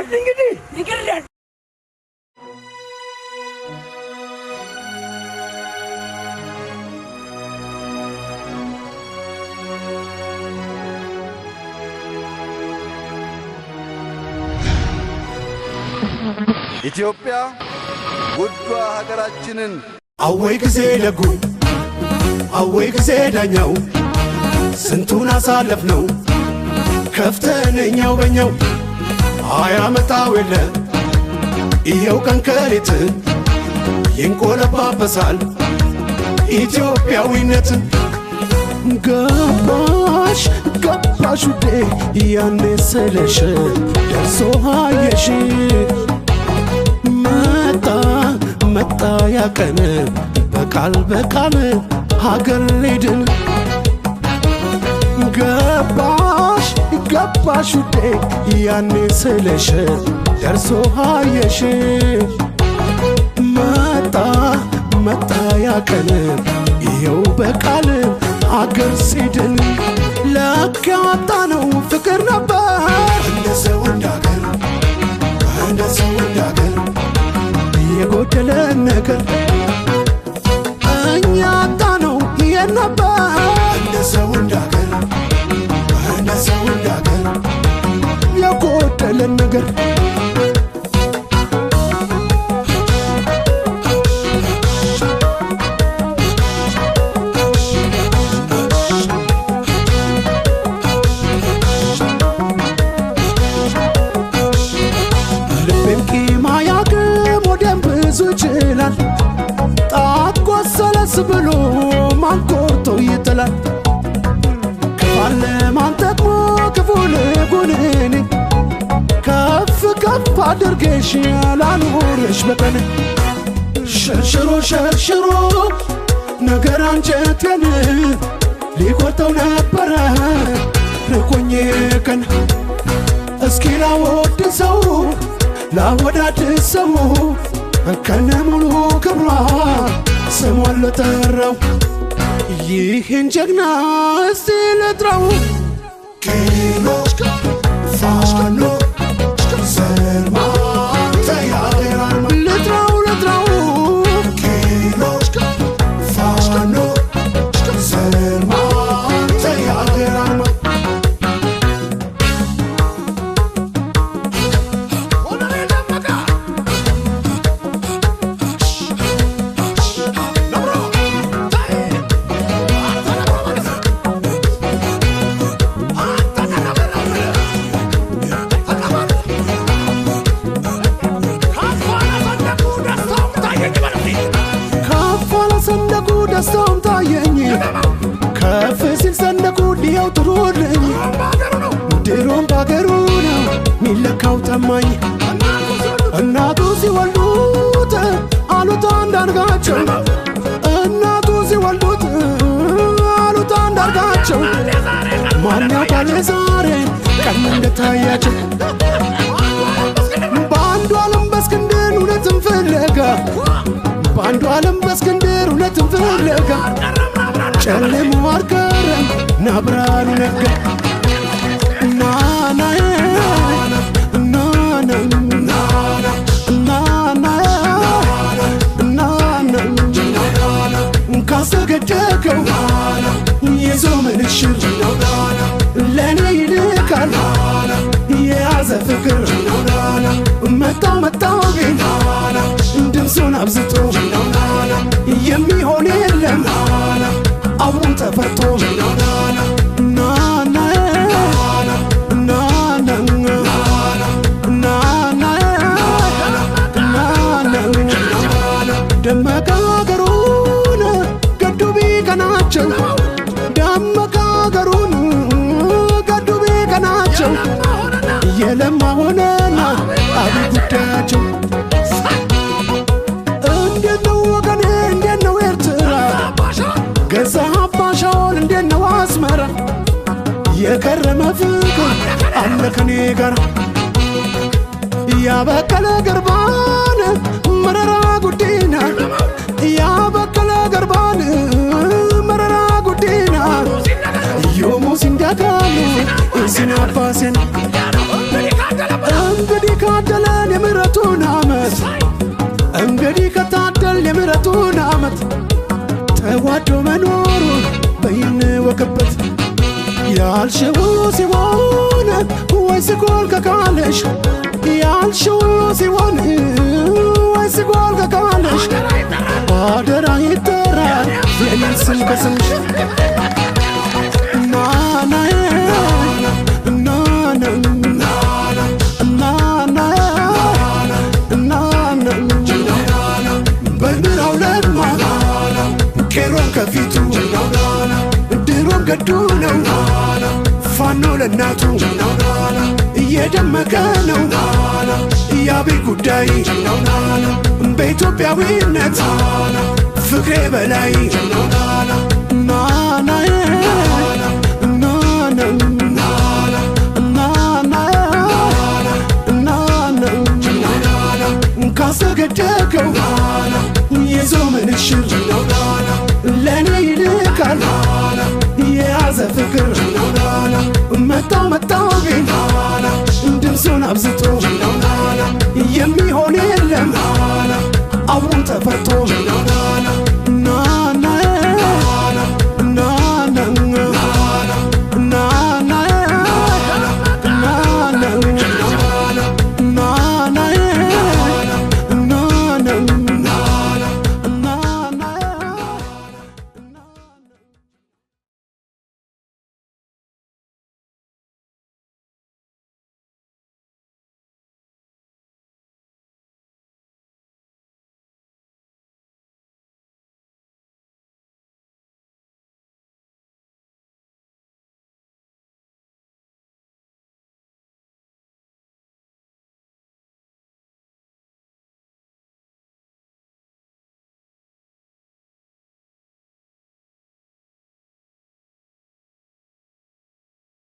እንግዲህ ይቅርዳል ኢትዮጵያ ውዷ ሀገራችንን አወይ ጊዜ ደጉ አወይ ጊዜ ዳኛው ስንቱን አሳለፍነው ከፍተነኛው በኛው አያመጣው የለ ይኸው ቀን ከሌት ይንቆለባበሳል ኢትዮጵያዊነት ገባሽ ገባሽ ውዴ ያኔ ስለሽ ደርሶ አየሽ መጣ ያቀን በቃል በቃል ሀገር ሊድን ገባሽ ገባሽ ውዴ ያኔ ስለሽ ደርሶ አየሽ መጣ ያቀን ይኸው በቃል ሀገር ሲድን ለካ ያጣነው ፍቅር ነበር እንደ ሰው እንዳገር የጎደለን ነገር እኛ ያጣነው ይሄን ነበር እንደ ሰው እንዳገር የጎደለን ነገር ይችላል ጣት ቆሰለስ ብሎ ማን ቆርጦ ይጥላል ክፋለ ማን ጠቅሞ ክፉ ልጉንን ከፍ ከፍ አድርገሽ ያላኖረሽ በቀን ሸርሽሮ ነገር አንጀቴን ሊቆርጠው ነበረ ርቆኜ ቀን እስኪ ላወድሰው ላወዳድሰው ከነ ሙሉ ክብሯ ስሟን ልጠራው ይህን ጀግና እስቲ ልጥራው ኪሎ ፋኖ ዘርማ ተያገራል ልጥራው ኪሎ ፋኖ ዘርማ ተያገራል ደስታውም ታየኝ ከፍ ሲል ሰንደቁ ዲያው ጥሩልኝ ድሮም ባገሩ ነው ሚለካው ጠማኝ እናቱ ሲወልዱት አሉት አንዳርጋቸው እናቱ ሲወልዱት አሉት አንዳርጋቸው ማን ያውቃል ዛሬ ቀን እንደታያቸው በአንዱ ዓለም በእስክንድር እውነትን ፍለጋ በአንዱ ዓለም በእስክንድር እውነትን ፍለጋ ጨለሙ አልቀረም ናብራሩ ነጋ ካሰገደከው ይዞ ምንሽር ለኔ ይልካል የያዘ ፍቅር መጣው ግን ድምፁን አብዝቶ የሚሆን የለም አብሮን ተፈርቶ ደመቀ ሀገሩን ገዱ ቢቀናቸው ደመቀ ሀገሩን ገዱ ቢቀናቸው የለማ ሆነና አብይ ጉዳያቸው እንዴት ነው ወገኔ እንዴት ነው ኤርትራ ገዛ አባሻውን እንዴት ነው አስመራ የከረመ ፍቅር አለ ከኔ ጋር ያበቀለ ገርባን መረራ ጉዲና ያበቀለ ገርባን መረራ ጉዲና ዮሙ ሲንዳጋሉ ሲናባሰን እንግዲህ ካደለን የምሕረቱን ዓመት እንግዲህ ከታደል የምሕረቱን ዓመት ተዋዶ መኖሩን በይንወቅበት ያልሽው ሲሆን ወይ ሲጎል ከቃልሽ ያልሽው ሲሆን ወይ ሲጎል ከቃልሽ አደራ ይጠራል የኔን ስም በስምሽ ናናዬ በምራው ለማ ቄሮን ከፊቱ ድሮም ገዱ ነው ፋኖ ለናቱ እየደመቀ ነው ያቤት ጉዳይ በኢትዮጵያዊነት ፍቅሬ በላይ ናናዬ ካሰገደከው ይዞ ምንሽር